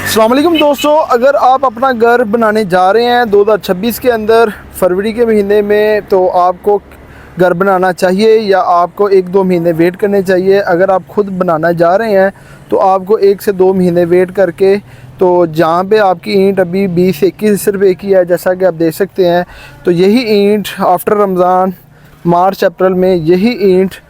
अस्सलाम वालेकुम दोस्तों, अगर आप अपना घर बनाने जा रहे हैं 2026 के अंदर फरवरी के महीने में, तो आपको घर बनाना चाहिए या आपको 1-2 महीने वेट करने चाहिए। अगर आप ख़ुद बनाना जा रहे हैं तो आपको 1 से 2 महीने वेट करके, तो जहाँ पे आपकी ईंट अभी 20 से 21 रुपये की है, जैसा कि आप देख सकते हैं, तो यही ईंट आफ्टर रमज़ान मार्च अप्रैल में यही ईंट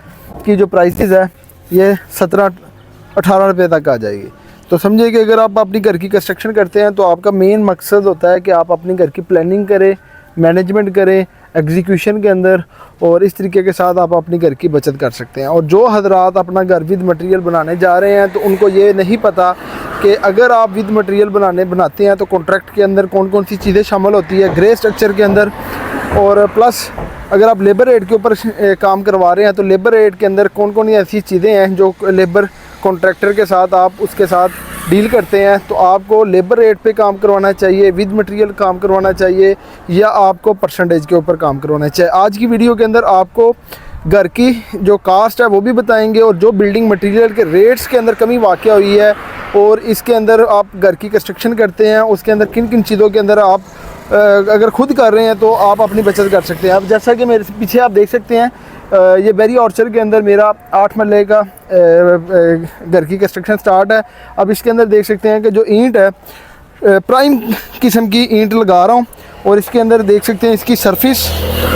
की जो प्राइसेस है ये 17-18 रुपये तक आ जाएगी। तो समझिए कि अगर आप अपनी घर की कंस्ट्रक्शन करते हैं तो आपका मेन मकसद होता है कि आप अपने घर की प्लानिंग करें, मैनेजमेंट करें एग्जीक्यूशन के अंदर, और इस तरीके के साथ आप अपनी घर की बचत कर सकते हैं। और जो हजरात अपना घर विद मटेरियल बनाने जा रहे हैं तो उनको ये नहीं पता कि अगर आप विद मटेरियल बनाते हैं तो कॉन्ट्रैक्ट के अंदर कौन कौन सी चीज़ें शामिल होती है ग्रे स्ट्रक्चर के अंदर, और प्लस अगर आप लेबर रेट के ऊपर काम करवा रहे हैं तो लेबर रेट के अंदर कौन कौन ऐसी चीज़ें हैं जो लेबर कॉन्ट्रैक्टर के साथ आप उसके साथ डील करते हैं। तो आपको लेबर रेट पे काम करवाना चाहिए, विद मटेरियल काम करवाना चाहिए, या आपको परसेंटेज के ऊपर काम करवाना चाहिए। आज की वीडियो के अंदर आपको घर की जो कास्ट है वो भी बताएंगे, और जो बिल्डिंग मटेरियल के रेट्स के अंदर कमी वाक़या हुई है, और इसके अंदर आप घर की कंस्ट्रक्शन करते हैं उसके अंदर किन किन चीज़ों के अंदर आप अगर ख़ुद कर रहे हैं तो आप अपनी बचत कर सकते हैं। अब जैसा कि मेरे पीछे आप देख सकते हैं, ये बेरी ऑर्चर्ड के अंदर मेरा 8 मरले का घर की कंस्ट्रक्शन स्टार्ट है। अब इसके अंदर देख सकते हैं कि जो ईंट है प्राइम किस्म की ईंट लगा रहा हूँ, और इसके अंदर देख सकते हैं इसकी सरफेस,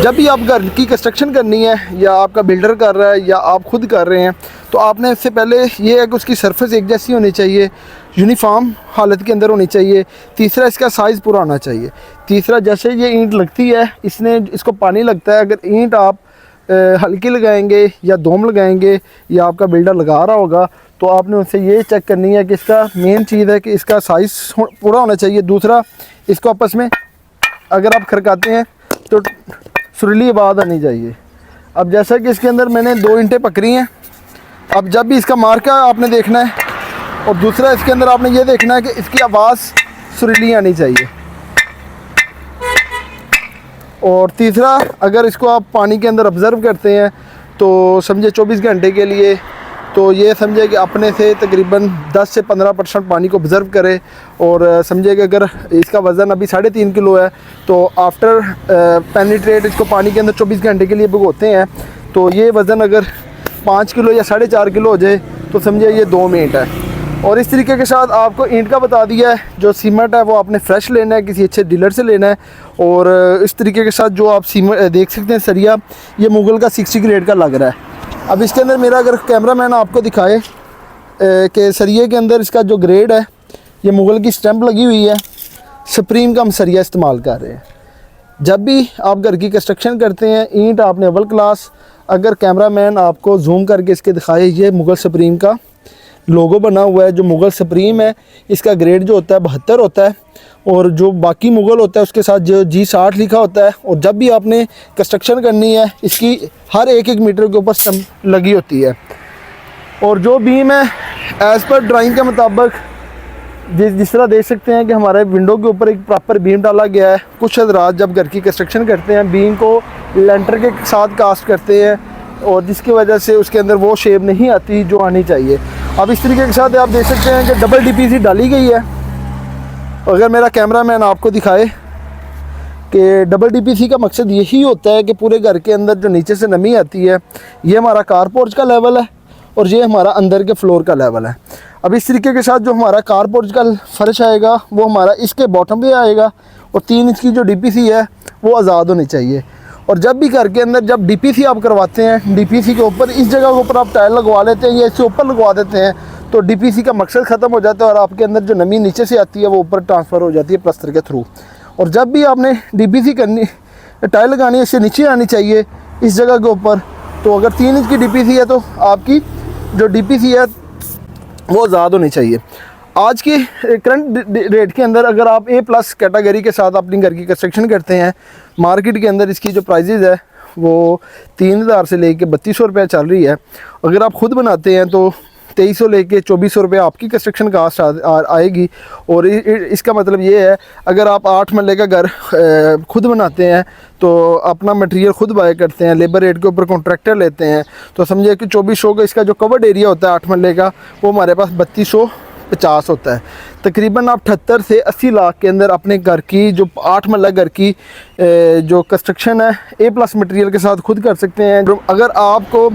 जब भी आप घर की कंस्ट्रक्शन करनी है या आपका बिल्डर कर रहा है या आप खुद कर रहे हैं, तो आपने इससे पहले ये है कि उसकी सरफेस एक जैसी होनी चाहिए, यूनिफॉर्म हालत के अंदर होनी चाहिए। तीसरा, इसका साइज़ पूरा होना चाहिए। तीसरा, जैसे ये ईंट लगती है इसको पानी लगता है, अगर ईंट आप हल्की लगाएंगे या दोम लगाएंगे या आपका बिल्डर लगा रहा होगा तो आपने उससे ये चेक करनी है कि इसका मेन चीज़ है कि इसका साइज़ पूरा होना चाहिए। दूसरा, इसको आपस में अगर आप खड़काते हैं तो सुरीली आवाज़ आनी चाहिए। अब जैसा कि इसके अंदर मैंने 2 ईंटें पकड़ी हैं, अब जब भी इसका मार्का आपने देखना है, और दूसरा इसके अंदर आपने ये देखना है कि इसकी आवाज़ सुरीली आनी चाहिए। और तीसरा, अगर इसको आप पानी के अंदर ऑब्ज़र्व करते हैं तो समझे 24 घंटे के लिए, तो ये समझे कि अपने से तकरीबन 10 से 15% पानी को ऑब्ज़र्व करे, और समझे कि अगर इसका वज़न अभी 3.5 किलो है तो आफ्टर पेनिट्रेट इसको पानी के अंदर 24 घंटे के लिए भिगोते हैं, तो ये वज़न अगर 5 किलो या 4.5 किलो हो जाए तो समझे ये 2 ईंट है। और इस तरीके के साथ आपको ईंट का बता दिया है। जो सीमेंट है वो आपने फ्रेश लेना है, किसी अच्छे डीलर से लेना है। और इस तरीके के साथ जो आप सीमेंट देख सकते हैं, सरिया ये मुगल का 60 ग्रेड का लग रहा है। अब इसके अंदर मेरा अगर कैमरामैन आपको दिखाए कि सरिये के अंदर इसका जो ग्रेड है, ये मुगल की स्टैंप लगी हुई है, सुप्रीम का हम सरिया इस्तेमाल कर रहे हैं। जब भी आप घर की कंस्ट्रक्शन करते हैं, ईंट आपने अव्वल क्लास, अगर कैमरामैन आपको जूम करके इसके दिखाए, ये मुगल सुप्रीम का लोगो बना हुआ है। जो मुगल सुप्रीम है इसका ग्रेड जो होता है 72 होता है, और जो बाकी मुगल होता है उसके साथ जो G60 लिखा होता है। और जब भी आपने कंस्ट्रक्शन करनी है इसकी हर 1-1 मीटर के ऊपर स्टंप लगी होती है। और जो बीम है एज़ पर ड्राइंग के मुताबिक जिस तरह देख सकते हैं कि हमारे विंडो के ऊपर एक प्रॉपर बीम डाला गया है। कुछ हज़रात जब घर की कंस्ट्रक्शन करते हैं बीम को लेंटर के साथ कास्ट करते हैं, और जिसकी वजह से उसके अंदर वो शेप नहीं आती जो आनी चाहिए। अब इस तरीके के साथ आप देख सकते हैं कि डबल DPC डाली गई है। अगर मेरा कैमरामैन आपको दिखाए कि डबल DPC का मकसद यही होता है कि पूरे घर के अंदर जो नीचे से नमी आती है, ये हमारा कारपोर्च का लेवल है और ये हमारा अंदर के फ्लोर का लेवल है। अब इस तरीके के साथ जो हमारा कारपोर्च का फर्श आएगा वो हमारा इसके बॉटम पे आएगा, और 3 इंच की जो DPC है वो आज़ाद होनी चाहिए। और जब भी घर के अंदर जब DPC आप करवाते हैं, DPC के ऊपर इस जगह के ऊपर आप टाइल लगवा लेते हैं या इससे ऊपर लगवा देते हैं, तो DPC का मकसद ख़त्म हो जाता है और आपके अंदर जो नमी नीचे से आती है वो ऊपर ट्रांसफ़र हो जाती है प्लास्टर के थ्रू। और जब भी आपने DPC करनी, टाइल लगानी है, इससे नीचे आनी चाहिए इस जगह के ऊपर। तो अगर 3 इंच की DPC है तो आपकी जो DPC है वो आज़ाद होनी चाहिए। आज के करंट रेट के अंदर अगर आप A+ कैटेगरी के साथ अपनी घर की कंस्ट्रक्शन करते हैं, मार्केट के अंदर इसकी जो प्राइजेज़ है वो 3000 से लेके 3200 रुपये चल रही है। अगर आप ख़ुद बनाते हैं तो 2300 लेके 2400 रुपये आपकी कंस्ट्रक्शन कास्ट आएगी। और इसका मतलब ये है, अगर आप 8 मरले का घर खुद बनाते हैं तो अपना मटेरियल खुद बाय करते हैं, लेबर रेट के ऊपर कॉन्ट्रैक्टर लेते हैं, तो समझिए कि 2400 का इसका जो कवर्ड एरिया होता है 8 मरले का वो हमारे पास 50 होता है। तकरीबन आप 78 से 80 लाख के अंदर अपने घर की जो 8 मरला घर की जो कंस्ट्रक्शन है A+ मटेरियल के साथ खुद कर सकते हैं। अगर आपको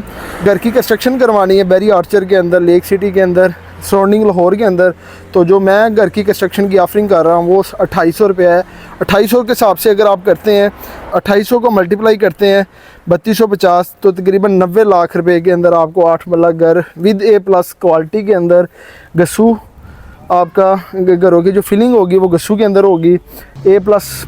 घर की कंस्ट्रक्शन करवानी है बैरी आर्चर के अंदर, लेक सिटी के अंदर, सराउंडिंग लाहौर के अंदर, तो जो मैं घर की कंस्ट्रक्शन की ऑफरिंग कर रहा हूँ वो 2800 रुपये है। 2800 के हिसाब से अगर आप करते हैं, 2800 को मल्टीप्लाई करते हैं 3250, तो तकरीबन 90 लाख रुपए के अंदर आपको 8 मरला घर विद A+ क्वालिटी के अंदर गस्सू आपका घरों की जो फिलिंग होगी वो गस्सू के अंदर होगी। A+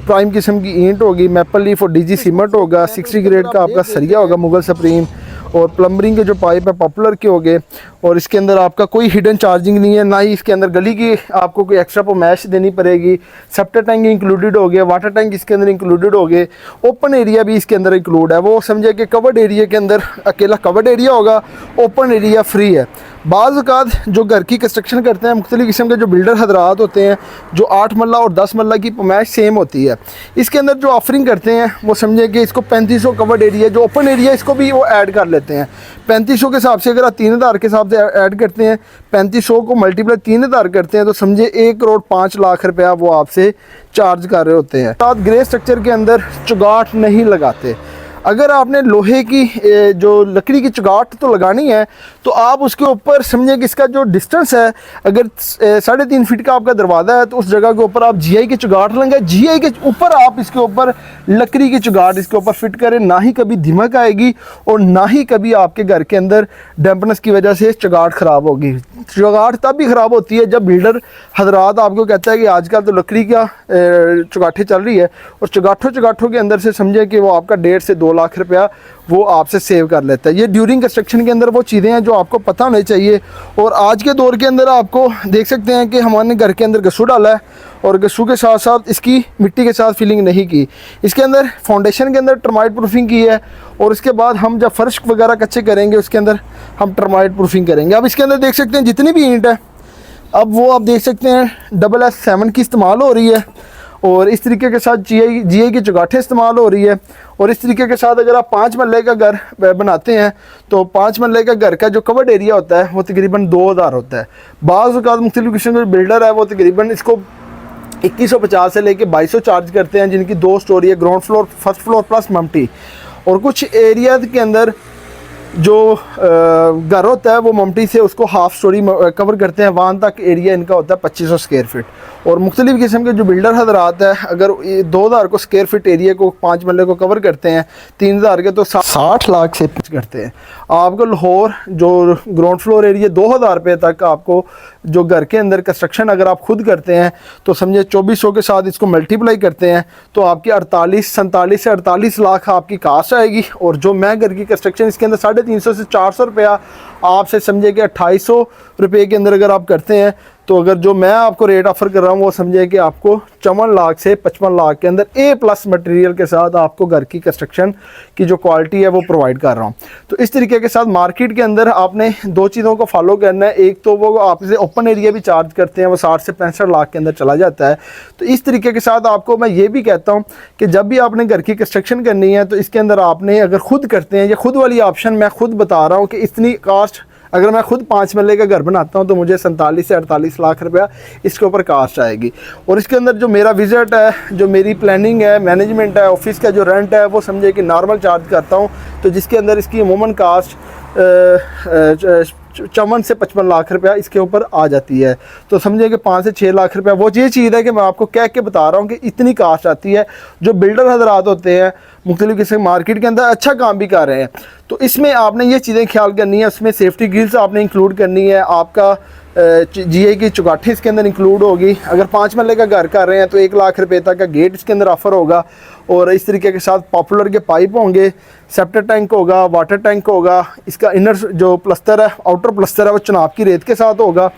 प्राइम किस्म की ईंट होगी, मैपल लीफ और DG सीमेंट होगा, 60 ग्रेड का आपका सरिया होगा मुगल सुप्रीम, और प्लम्बरिंग के जो पाइप है पॉपुलर के होंगे। और इसके अंदर आपका कोई हिडन चार्जिंग नहीं है, ना ही इसके अंदर गली की आपको कोई एक्स्ट्रा पोमैश देनी पड़ेगी। सेप्टर टैंक इंक्लूडेड हो गया, वाटर टैंक इसके अंदर इंक्लूडेड हो गए, ओपन एरिया भी इसके अंदर इंक्लूड है। वो समझे कि कवर्ड एरिया के अंदर अकेला कवर्ड एरिया होगा, ओपन एरिया फ्री है। बाज़ औक़ात जो घर की कंस्ट्रक्शन करते हैं मुख्तलिफ़ किस्म के जो बिल्डर हजरात होते हैं, जो 8 मरला और 10 मरला की पोमैश सेम होती है, इसके अंदर जो ऑफरिंग करते हैं वो समझे कि इसको 3500 कवर्ड एरिया जो ओपन एरिया इसको भी वो ऐड कर लेते हैं। 3500 के हिसाब से अगर आप 3000 के हिसाब से ऐड करते हैं, 3500 को मल्टीप्लाई 3000 करते हैं, तो समझे 1,05,00,000 रुपया वो आपसे चार्ज कर रहे होते हैं। साथ ग्रे स्ट्रक्चर के अंदर चुगाट नहीं लगाते। अगर आपने लोहे की जो लकड़ी की चुगाट तो लगानी है, तो आप उसके ऊपर समझे कि इसका जो डिस्टेंस है, अगर 3.5 फीट का आपका दरवाज़ा है तो उस जगह के ऊपर आप GI की चुगाट लेंगे, GI के ऊपर आप इसके ऊपर लकड़ी की चुगाट इसके ऊपर फिट करें। ना ही कभी दिमक आएगी और ना ही कभी आपके घर के अंदर डैम्पनेस की वजह से चुगाट ख़राब होगी। चुगाट तब भी ख़राब होती है जब बिल्डर हजरात आपको कहता है कि आजकल तो लकड़ी का चुगाठे चल रही है, और चुगाठों के अंदर से समझे कि वो आपका 1.5 से 2 लाख रुपया वो आपसे सेव कर लेता है। ये ड्यूरिंग कंस्ट्रक्शन के अंदर वो चीज़ें हैं जो आपको पता होनी चाहिए। और आज के दौर के अंदर आपको देख सकते हैं कि हमारे घर के अंदर गस्सू डाला है, और गस्सू के साथ साथ इसकी मिट्टी के साथ फिलिंग नहीं की। इसके अंदर फाउंडेशन के अंदर टर्माइट प्रूफिंग की है, और उसके बाद हम जब फर्श वगैरह कच्चे करेंगे उसके अंदर हम टर्माइट प्रूफिंग करेंगे। अब इसके अंदर देख सकते हैं जितनी भी ईंट है, अब वो आप देख सकते हैं SS7 की इस्तेमाल हो रही है, और इस तरीके के साथ GI की चुगाठे इस्तेमाल हो रही है। और इस तरीके के साथ अगर आप 5 मरले का घर बनाते हैं, तो 5 मरले का घर का जो कवर्ड एरिया होता है वो तकरीबन 2000 होता है। बाज़ औक़ात मुख्तलिफ़ किस्म के बिल्डर है वो तकरीबन इसको 2150 से लेके 2200 चार्ज करते हैं, जिनकी 2 स्टोरी है, ground floor, first floor plus मम्टी। और कुछ एरिया के अंदर जो घर होता है वो मम्टी से उसको हाफ स्टोरी कवर करते हैं, वहाँ तक एरिया इनका होता है 2500 स्क्वायर फीट। और मुख्तलिफ़ किस्म के जो बिल्डर हजरात है, अगर 2000 को स्क्वायर फीट एरिया को 5 मरले को कवर करते हैं 3000 के, तो 60 लाख से करते हैं। आपको लाहौर जो ग्राउंड फ्लोर एरिया 2000 रुपये तक आपको जो घर के अंदर कंस्ट्रक्शन अगर आप खुद करते हैं, तो समझे 2400 के साथ इसको मल्टीप्लाई करते हैं तो आपकी 47 से 48 लाख आपकी कास्ट आएगी। और जो मैं घर की कंस्ट्रक्शन इसके अंदर 350 से 400 रुपया आपसे समझे कि 2800 रुपये के अंदर अगर आप करते हैं, तो अगर जो मैं आपको रेट ऑफ़र कर रहा हूँ वो समझे कि आपको 54 लाख से 55 लाख के अंदर A+ मटेरियल के साथ आपको घर की कंस्ट्रक्शन की जो क्वालिटी है वो प्रोवाइड कर रहा हूँ। तो इस तरीके के साथ मार्केट के अंदर आपने 2 चीज़ों को फॉलो करना है। एक तो वो आपसे ओपन एरिया भी चार्ज करते हैं, वो 60 से 65 लाख के अंदर चला जाता है। तो इस तरीके के साथ आपको मैं ये भी कहता हूँ कि जब भी आपने घर की कंस्ट्रक्शन करनी है, तो इसके अंदर आपने अगर खुद करते हैं, ये खुद वाली ऑप्शन मैं खुद बता रहा हूँ कि इतनी कास्ट, अगर मैं खुद 5 मरले का घर बनाता हूं तो मुझे 47 से 48 लाख रुपया इसके ऊपर कास्ट आएगी। और इसके अंदर जो मेरा विज़िट है, जो मेरी प्लानिंग है, मैनेजमेंट है, ऑफिस का जो रेंट है, वो समझे कि नॉर्मल चार्ज करता हूं, तो जिसके अंदर इसकी अमूमन कास्ट 54 से 55 लाख रुपया इसके ऊपर आ जाती है। तो समझे कि 5 से 6 लाख रुपया वो ये चीज़ है कि मैं आपको कह के बता रहा हूँ कि इतनी कास्ट आती है। जो बिल्डर हजरात होते हैं मुख्तलिफ़ किस्म मार्केट के अंदर अच्छा काम भी कर रहे हैं, तो इसमें आपने ये चीज़ें ख्याल करनी है। उसमें सेफ्टी ग्रिल्स आपने इंक्लूड करनी है, आपका GI की चुगाठी इसके अंदर इंक्लूड होगी। अगर 5 मरले का घर कर रहे हैं तो 1 लाख रुपये तक का गेट इसके अंदर ऑफ़र होगा। और इस तरीके के साथ पॉपुलर के पाइप होंगे, सेप्टर टैंक होगा, वाटर टैंक होगा, इसका इनर जो प्लस्तर है, आउटर प्लस्तर है, वो चुनाव की रेत के साथ होगा।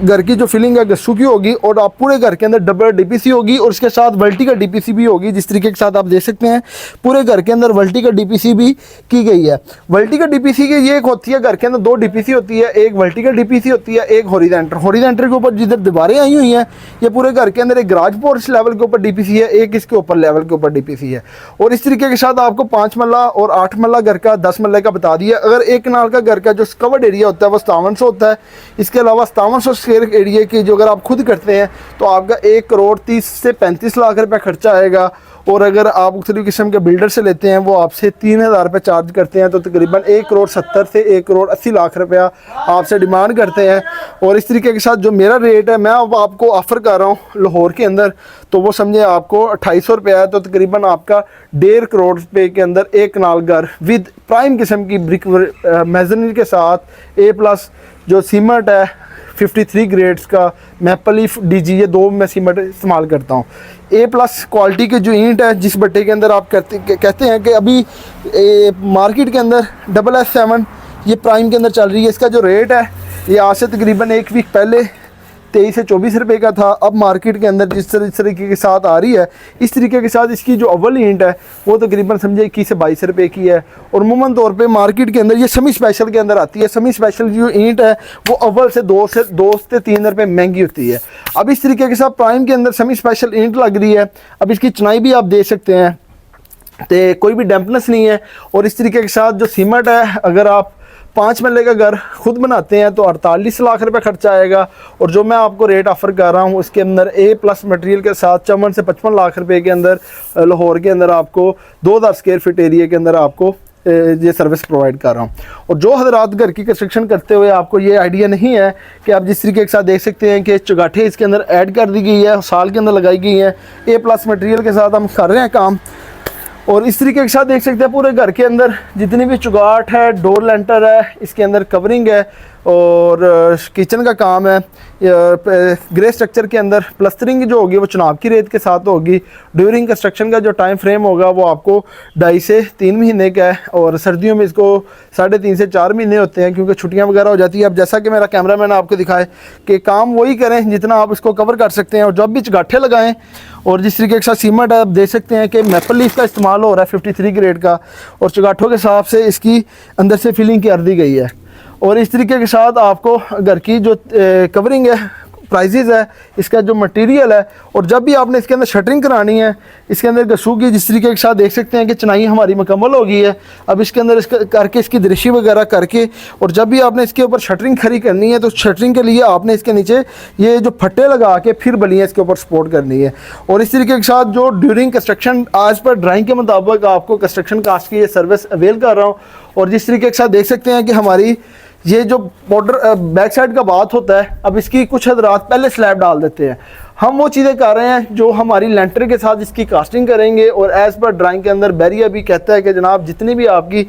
घर की जो फिलिंग है गस्सू की होगी, और आप पूरे घर के अंदर डबल DPC होगी, और उसके साथ वर्टिकल DPC भी होगी। जिस तरीके के साथ आप देख सकते हैं पूरे घर के अंदर वर्टिकल DPC भी की गई है। वर्टिकल DPC की ये एक होती है, घर के अंदर 2 DPC होती है, एक वर्टिकल DPC होती है, एक हॉरिजॉन्टल के ऊपर जिधर दीवारें आई हुई हैं, ये पूरे घर के अंदर एक गराज पोर्च लेवल के ऊपर DPC है, एक इसके ऊपर लेवल के ऊपर DPC है। और इस तरीके के साथ आपको 5 मरला और 8 मरला घर का 10 मरले का बता दिया। अगर 1 कनाल का घर का जो कवर्ड एरिया होता है वो 5700 होता है। इसके अलावा 5700 स्क्वायर एरिया की जो अगर आप खुद करते हैं तो आपका 1 करोड़ 30 से 35 लाख रुपये खर्चा आएगा। और अगर आप मुख्तलिफ़ किस्म के बिल्डर से लेते हैं वो आपसे 3,000 रुपये चार्ज करते हैं, तो तकरीबन 1 करोड़ 70 से 1 करोड़ 80 लाख रुपया आपसे डिमांड करते हैं। और इस तरीके के साथ जो मेरा रेट है, मैं अब आपको ऑफ़र कर रहा हूँ लाहौर के अंदर, तो वो समझे आपको 2800 रुपया है, तो तकरीबन आपका 1.5 करोड़ रुपये के अंदर एक कनाल घर विद प्राइम किस्म की ब्रिक मेजरमेंट के साथ A+ जो सीमेंट है 53 ग्रेड्स का मैपल लीफ DG, ये 2 मैं सीमेंट इस्तेमाल करता हूँ। A+ क्वालिटी के जो ईंट है जिस भट्टे के अंदर आप कहते हैं कि अभी मार्केट के अंदर SS7 ये प्राइम के अंदर चल रही है। इसका जो रेट है ये आज से तकरीबन 1 वीक पहले 23 से 24 रुपये का था। अब मार्केट के अंदर जिस तरीके के साथ आ रही है, इस तरीके के साथ इसकी जो अव्वल ईंट है वो तकरीबन समझे 21 से 22 रुपये की है। और अमूमन तौर पे मार्केट के अंदर ये सेमी स्पेशल के अंदर आती है। सेमी स्पेशल जो ईंट है वो अव्वल से 2 से 3 रुपये महंगी होती है। अब इस तरीके के साथ प्राइम के अंदर सेमी स्पेशल ईंट लग रही है। अब इसकी चुनाई भी आप देख सकते हैं, तो कोई भी डैम्पनेस नहीं है। और इस तरीके के साथ जो सीमेंट है, अगर आप 5 मरले का घर खुद बनाते हैं तो 48 लाख रुपए खर्चा आएगा। और जो मैं आपको रेट ऑफ़र कर रहा हूँ उसके अंदर A+ मटेरियल के साथ 54 से 55 लाख रुपए के अंदर लाहौर के अंदर आपको 2000 स्क्वायर फीट एरिया के अंदर आपको ये सर्विस प्रोवाइड कर रहा हूँ। और जो हजरात घर की कंस्ट्रक्शन करते हुए आपको ये आइडिया नहीं है कि आप जिस तरीके के साथ देख सकते हैं कि चुगाठे इसके अंदर ऐड कर दी गई है, साल के अंदर लगाई गई है, A+ मटेरियल के साथ हम कर रहे हैं काम। और इस तरीके के साथ देख सकते हैं पूरे घर के अंदर जितनी भी चुगाट है, डोर लेंटर है, इसके अंदर कवरिंग है और किचन का काम है। ग्रे स्ट्रक्चर के अंदर प्लस्तरिंग जो होगी वो चुनाव की रेत के साथ होगी। ड्यूरिंग कंस्ट्रक्शन का जो टाइम फ्रेम होगा वो आपको 2.5 से 3 महीने का है। और सर्दियों में इसको 3.5 से 4 महीने होते हैं क्योंकि छुट्टियां वगैरह हो जाती है। अब जैसा कि मेरा कैमरामैन आपको दिखाए कि काम वही करें जितना आप इसको कवर कर सकते हैं। और जब भी चगाठे लगाएं और जिस तरीके के साथ सीमेंट है, आप देख सकते हैं कि मैपल लीफ का इस्तेमाल हो रहा है 53 ग्रेड का, और चगाठों के हिसाब से इसकी अंदर से फिलिंग कर दी गई है। और इस तरीके के साथ आपको घर की जो कवरिंग है, प्राइजेज है, इसका जो मटेरियल है, और जब भी आपने इसके अंदर शटरिंग करानी है, इसके अंदर गसू की जिस तरीके के साथ देख सकते हैं कि चुनाई हमारी मुकम्मल हो गई है। अब इसके अंदर इसका करके इसकी दृश्य वगैरह करके, और जब भी आपने इसके ऊपर शटरिंग खड़ी करनी है तो शटरिंग के लिए आपने इसके नीचे ये जो फट्टे लगा के फिर बलियाँ इसके ऊपर सपोर्ट करनी है। और इस तरीके के साथ जो ड्यूरिंग कंस्ट्रक्शन आज पर ड्राइंग के मुताबिक आपको कंस्ट्रक्शन कास्ट की ये सर्विस अवेल कर रहा हूँ। और जिस तरीके के साथ देख सकते हैं कि हमारी ये जो बॉर्डर बैक साइड का बात होता है, अब इसकी कुछ हजरात पहले स्लैब डाल देते हैं। हम वो चीज़ें कर रहे हैं जो हमारी लेंटर के साथ इसकी कास्टिंग करेंगे। और एज़ पर ड्राइंग के अंदर बैरिया भी कहता है कि जनाब जितनी भी आपकी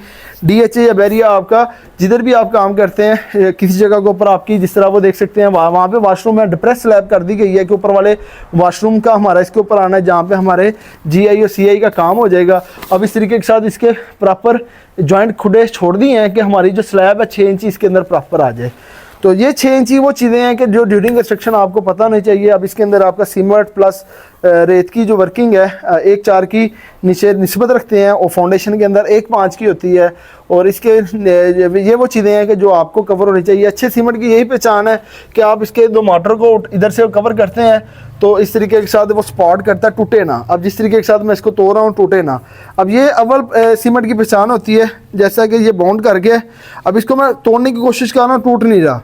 DHA या बैरिया आपका जिधर भी आप काम करते हैं किसी जगह के ऊपर आपकी, जिस तरह वो देख सकते हैं वहाँ पे वाशरूम में डिप्रेस स्लैब कर दी गई है कि ऊपर वाले वाशरूम का हमारा इसके ऊपर आना है जहाँ पे हमारे GI और CI का काम हो जाएगा। अब इस तरीके के साथ इसके प्रॉपर जॉइंट खुडे छोड़ दिए हैं कि हमारी जो स्लैब है 6 इंची इसके अंदर प्रॉपर आ जाए। तो ये 6 इंची वो चीज़ें हैं कि जो ड्यूरिंग कंस्ट्रक्शन आपको पता नहीं चाहिए। अब इसके अंदर आपका सीमेंट प्लस रेत की जो वर्किंग है 1:4 की नीचे निस्बत रखते हैं, और फाउंडेशन के अंदर 1:5 की होती है। और इसके ये वो चीज़ें हैं कि जो आपको कवर होनी चाहिए। अच्छे सीमेंट की यही पहचान है कि आप इसके 2 मोटर को इधर से कवर करते हैं तो इस तरीके के साथ वो स्पॉट करता है, टूटे ना। अब जिस तरीके के साथ मैं इसको तोड़ रहा हूँ टूटे ना। अब ये अव्वल सीमेंट की पहचान होती है, जैसा कि ये बॉन्ड करके अब इसको मैं तोड़ने की कोशिश कर रहा हूँ, टूट नहीं रहा।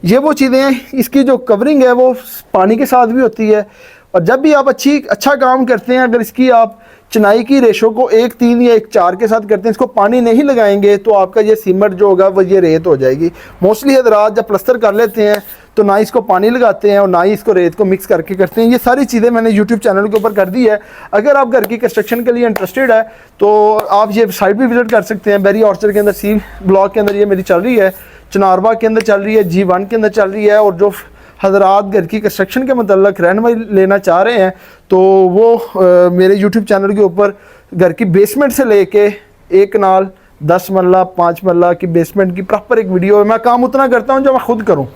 ये वो चीज़ें हैं, इसकी जो कवरिंग है वो पानी के साथ भी होती है। और जब भी आप अच्छा काम करते हैं, अगर इसकी आप चिनाई की रेशो को 1:3 या 1:4 के साथ करते हैं, इसको पानी नहीं लगाएंगे तो आपका ये सीमेंट जो होगा वो ये रेत हो जाएगी। मोस्टली हजरात जब प्लस्तर कर लेते हैं तो ना इसको पानी लगाते हैं और ना ही इसको रेत को मिक्स करके करते हैं। ये सारी चीज़ें मैंने यूट्यूब चैनल के ऊपर कर दी है। अगर आप घर की कंस्ट्रक्शन के लिए इंटरेस्टेड है तो आप ये साइट भी विजिट कर सकते हैं। बेरी ऑर्चर्ड के अंदर C ब्लॉक के अंदर ये मेरी चल रही है, चनारबाग के अंदर चल रही है, G1 के अंदर चल रही है। और जो हजरात घर की कंस्ट्रक्शन के मतलब रहनुमाई लेना चाह रहे हैं तो वो मेरे यूट्यूब चैनल के ऊपर घर की बेसमेंट से लेके 1 कनाल 10 मरला 5 मरला की बेसमेंट की प्रॉपर एक वीडियो है। मैं काम उतना करता हूँ जो मैं खुद करूँ।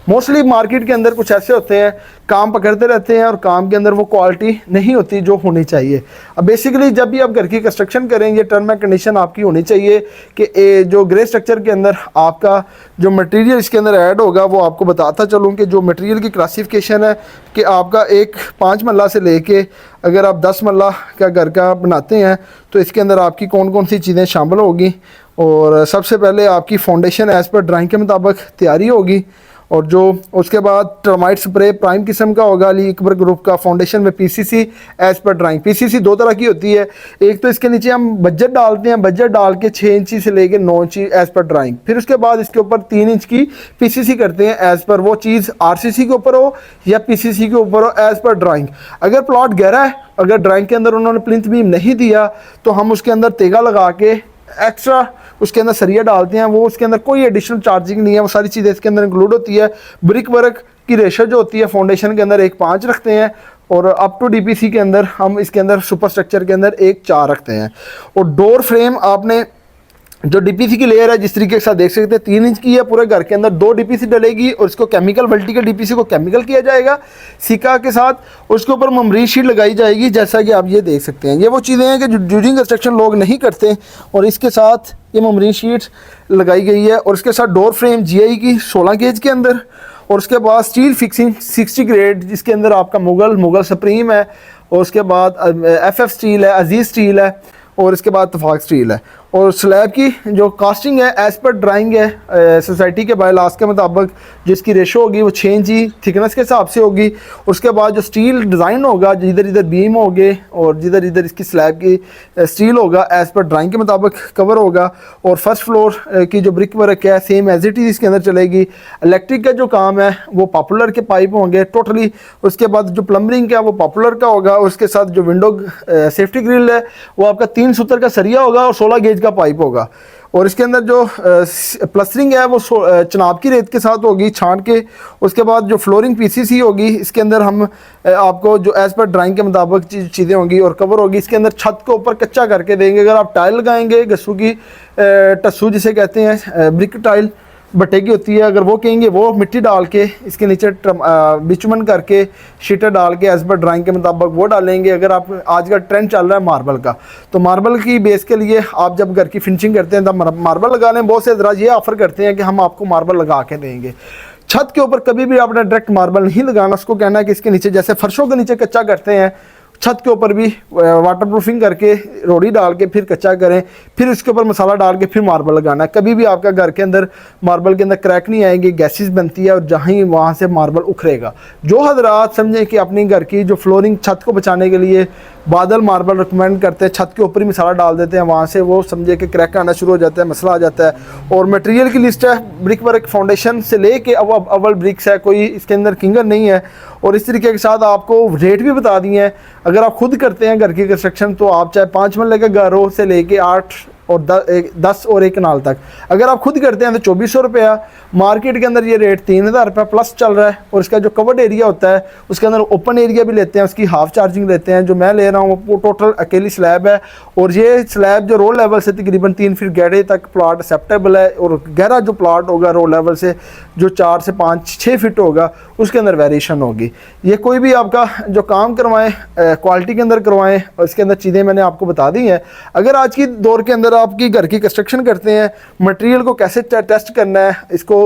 मोस्टली मार्केट के अंदर कुछ ऐसे होते हैं काम पकड़ते रहते हैं और काम के अंदर वो क्वालिटी नहीं होती जो होनी चाहिए। अब बेसिकली जब भी आप घर की कंस्ट्रक्शन करें ये टर्म एंड कंडीशन आपकी होनी चाहिए कि जो ग्रे स्ट्रक्चर के अंदर आपका जो मटेरियल इसके अंदर ऐड होगा वो आपको बताता चलूँ कि जो मटेरियल की क्लासिफिकेशन है कि आपका 5 मरला से लेके अगर आप 10 मरला का घर का बनाते हैं तो इसके अंदर आपकी कौन कौन सी चीज़ें शामिल होगी। और सबसे पहले आपकी फाउंडेशन एज़ पर ड्राइंग के मुताबिक तैयारी होगी। और जो उसके बाद टर्माइट स्प्रे प्राइम किस्म का होगा अली अकबर ग्रुप का, फाउंडेशन में PCC as per drawing. PCC दो तरह की होती है, एक तो इसके नीचे हम बजट डालते हैं, बजट डाल के 6 इंची से लेके 9 इंची एज पर ड्राइंग, फिर उसके बाद इसके ऊपर 3 इंच की पीसीसी करते हैं एज पर वो चीज़ आरसीसी के ऊपर हो या पीसीसी के ऊपर हो एज पर ड्राइंग। अगर प्लॉट गहरा है, अगर ड्राइंग के अंदर उन्होंने प्लिंथ बीम नहीं दिया तो हम उसके अंदर तेगा लगा के एक्स्ट्रा उसके अंदर सरिया डालते हैं, वो उसके अंदर कोई एडिशनल चार्जिंग नहीं है, वो सारी चीज़ें इसके अंदर इंक्लूड होती है। ब्रिक वर्क की रेशो जो होती है फाउंडेशन के अंदर 1:5 रखते हैं और अप टू डीपीसी के अंदर हम इसके अंदर सुपर स्ट्रक्चर के अंदर 1:4 रखते हैं। और डोर फ्रेम आपने जो डीपीसी की लेयर है जिस तरीके के साथ देख सकते हैं 3 इंच की है, पूरे घर के अंदर 2 डीपीसी डलेगी और इसको केमिकल वर्टिकल डीपीसी को केमिकल किया जाएगा सिका के साथ, उसके ऊपर ममरीन शीट लगाई जाएगी जैसा कि आप ये देख सकते हैं। ये वो चीज़ें हैं कि जो ड्यूरिंग कंस्ट्रक्शन लोग नहीं करते और इसके साथ ये ममरीन शीट लगाई गई है। और इसके साथ डोर फ्रेम जीआई की 16 गेज के अंदर, और उसके बाद स्टील फिक्सिंग 60 ग्रेड जिसके अंदर आपका मुगल सुप्रीम है, और उसके बाद एफएफ स्टील है, अजीज़ स्टील है, और इसके बाद तफाक स्टील है। और स्लैब की जो कास्टिंग है एज पर ड्राइंग है सोसाइटी के बायलास के मुताबिक जिसकी रेशो होगी वो 6 इंची थिकनेस के हिसाब से होगी। उसके बाद जो स्टील डिज़ाइन होगा जिधर इधर बीम होंगे और जिधर इधर इसकी स्लैब की स्टील होगा एज पर ड्राइंग के मुताबिक कवर होगा। और फर्स्ट फ्लोर की जो ब्रिक वर्क है सेम एज इट इज़ इसके अंदर चलेगी। इलेक्ट्रिक का जो काम है वो पॉपुलर के पाइप होंगे टोटली। उसके बाद जो प्लम्बरिंग का वो पॉपुलर का होगा। उसके साथ जो विंडो सेफ्टी ग्रिल है वो आपका 3 सूत्र का सरिया होगा और 16 गेज का पाइप होगा। और इसके अंदर जो प्लस्टरिंग है वो चनाब की रेत के साथ होगी छान के। उसके बाद जो फ्लोरिंग पीसीसी होगी इसके अंदर हम आपको जो एज़ पर ड्राइंग के मुताबिक चीज़ें होंगी और कवर होगी। इसके अंदर छत को ऊपर कच्चा करके देंगे। अगर आप टाइल लगाएंगे गस्सू की टस्सू जिसे कहते हैं ब्रिक टाइल भट्टे की होती है, अगर वो कहेंगे वो मिट्टी डाल के इसके नीचे बिचुमन करके शीटर डाल के एज पर ड्राइंग के मुताबिक वो डालेंगे। अगर आप आज का ट्रेंड चल रहा है मार्बल का, तो मार्बल की बेस के लिए आप जब घर की फिनिशिंग करते हैं तब मार्बल लगा लें। बहुत से दराज ये ऑफ़र करते हैं कि हम आपको मार्बल लगा के देंगे। छत के ऊपर कभी भी आपने डायरेक्ट मार्बल नहीं लगाना, उसको कहना है कि इसके नीचे जैसे फर्शों के नीचे कच्चा करते हैं छत के ऊपर भी वाटर प्रूफिंग करके रोड़ी डाल के फिर कच्चा करें, फिर उसके ऊपर मसाला डाल के फिर मार्बल लगाना है। कभी भी आपका घर के अंदर मार्बल के अंदर क्रैक नहीं आएंगे, गैसेस बनती है और जहाँ ही वहाँ से मार्बल उखड़ेगा। जो हजरात समझें कि अपनी घर की जो फ्लोरिंग छत को बचाने के लिए बादल मार्बल रिकमेंड करते हैं, छत के ऊपर ही मसाला डाल देते हैं, वहाँ से वो समझे कि क्रैक आना शुरू हो जाता है, मसला आ जाता है। और मटेरियल की लिस्ट है ब्रिक वर्क फाउंडेशन से लेके अव्वल ब्रिक्स है, कोई इसके अंदर किंगर नहीं है। और इस तरीके के साथ आपको रेट भी बता दिए हैं। अगर आप खुद करते हैं घर की कंस्ट्रक्शन तो आप चाहे 5 मरले का घर हो से लेके 8 और 10 और 1 कनाल तक, अगर आप खुद करते हैं तो 2400 रुपया। मार्केट के अंदर ये रेट 3000 रुपये प्लस चल रहा है। और इसका जो कवर्ड एरिया होता है उसके अंदर ओपन एरिया भी लेते हैं, उसकी हाफ चार्जिंग लेते हैं। जो मैं ले रहा हूँ वो टोटल अकेली स्लैब है। और ये स्लैब जो रो लेवल से तकरीबन 3 फीट गहरे तक प्लाट एक्सेप्टेबल है। और गहरा जो प्लाट होगा रो लेवल से जो 4 से 5-6 फीट होगा उसके अंदर वेरिएशन होगी। ये कोई भी आपका जो काम करवाएं क्वालिटी के अंदर करवाएं, और इसके अंदर चीज़ें मैंने आपको बता दी हैं। अगर आज की दौर के अंदर आपकी घर की कंस्ट्रक्शन करते हैं, मटेरियल को कैसे टेस्ट करना है, इसको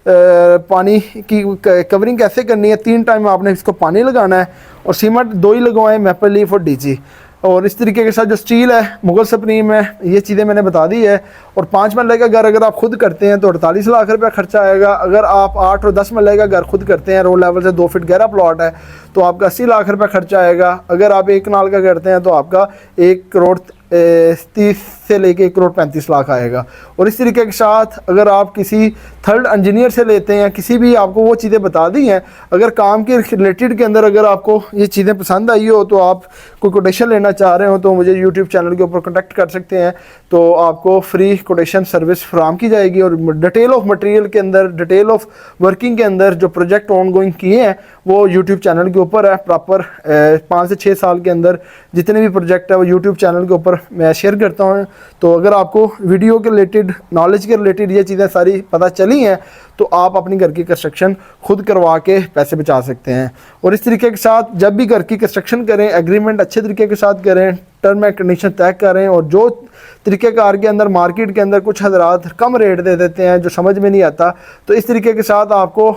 पानी की कवरिंग कैसे करनी है, 3 टाइम आपने इसको पानी लगाना है। और सीमेंट 2 ही लगवाएं, मैपल लीफ और डीजी। और इस तरीके के साथ जो स्टील है मुगल सुप्रीम है, ये चीज़ें मैंने बता दी है। और 5 मरले का घर अगर आप खुद करते हैं तो 48 लाख रुपया खर्चा आएगा। अगर आप 8 और 10 मरले का घर खुद करते हैं, रो लेवल से 2 फीट गहरा प्लॉट है, तो आपका 80 लाख रुपया खर्चा आएगा। अगर आप 1 कनाल का करते हैं तो आपका 1 करोड़ 30 से लेके 1 करोड़ 35 लाख आएगा। और इस तरीके के साथ अगर आप किसी थर्ड इंजीनियर से लेते हैं, किसी भी आपको वो चीज़ें बता दी हैं। अगर काम के रिलेटेड के अंदर अगर आपको ये चीज़ें पसंद आई हो तो आप कोई कोटेशन लेना चाह रहे हो तो मुझे यूट्यूब चैनल के ऊपर कॉन्टैक्ट कर सकते हैं। तो आपको फ्री कोटेशन सर्विस फराम की जाएगी। और डिटेल ऑफ मटेरियल के अंदर, डिटेल ऑफ वर्किंग के अंदर जो प्रोजेक्ट ऑन गोइंग किए हैं वो यूट्यूब चैनल के ऊपर है। प्रॉपर 5 से 6 साल के अंदर जितने भी प्रोजेक्ट है वो यूट्यूब चैनल के ऊपर मैं शेयर करता हूँ। तो अगर आपको वीडियो के रिलेटेड, नॉलेज के रिलेटेड ये चीज़ें सारी पता चली हैं तो आप अपनी घर की कंस्ट्रक्शन खुद करवा के पैसे बचा सकते हैं। और इस तरीके के साथ जब भी घर की कंस्ट्रक्शन करें, एग्रीमेंट अच्छे तरीके के साथ करें, टर्म एंड कंडीशन तय करें। और जो तरीक़ेकार के अंदर मार्केट के अंदर कुछ हज़रात कम रेट दे देते हैं जो समझ में नहीं आता, तो इस तरीके के साथ आपको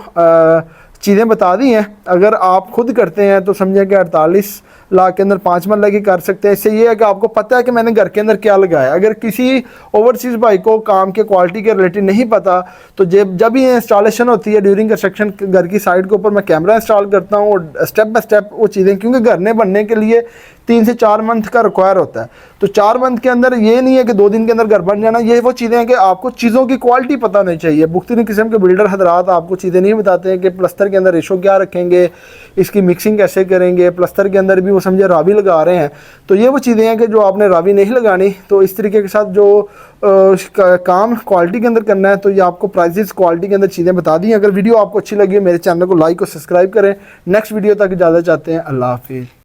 चीज़ें बता दी हैं। अगर आप खुद करते हैं तो समझें कि 48 लाख के अंदर 5 मरला की कर सकते हैं। इससे ये है कि आपको पता है कि मैंने घर के अंदर क्या लगाया। अगर किसी ओवरसीज़ भाई को काम के क्वालिटी के रिलेटेड नहीं पता, तो जब ये इंस्टॉलेशन होती है ड्यूरिंग कंस्ट्रक्शन, घर की साइड के ऊपर मैं कैमरा इंस्टॉल करता हूँ और स्टेप बाय स्टेप वो चीज़ें, क्योंकि घर ने बनने के लिए 3 से 4 मंथ का रिक्वायर होता है। तो 4 मंथ के अंदर ये नहीं है कि 2 दिन के अंदर घर बन जाना। ये वो चीज़ें हैं कि आपको चीज़ों की क्वालिटी पता नहीं चाहिए। मुख्तलिफ किस्म के बिल्डर हजरात आपको चीज़ें नहीं बताते हैं कि प्लस्तर के अंदर रेशो क्या रखेंगे, इसकी मिक्सिंग कैसे करेंगे, प्लस्तर के अंदर भी वो समझे रावी लगा रहे हैं। तो ये वो चीज़ें हैं कि जो आपने रावी नहीं लगानी। तो इस तरीके के साथ जो काम क्वालिटी के अंदर करना है, तो ये आपको प्राइसेस क्वालिटी के अंदर चीज़ें बता दी। अगर वीडियो आपको अच्छी लगी, मेरे चैनल को लाइक और सब्सक्राइब करें। नेक्स्ट वीडियो तक इजाज़त चाहते हैं। अल्लाह हाफिज़।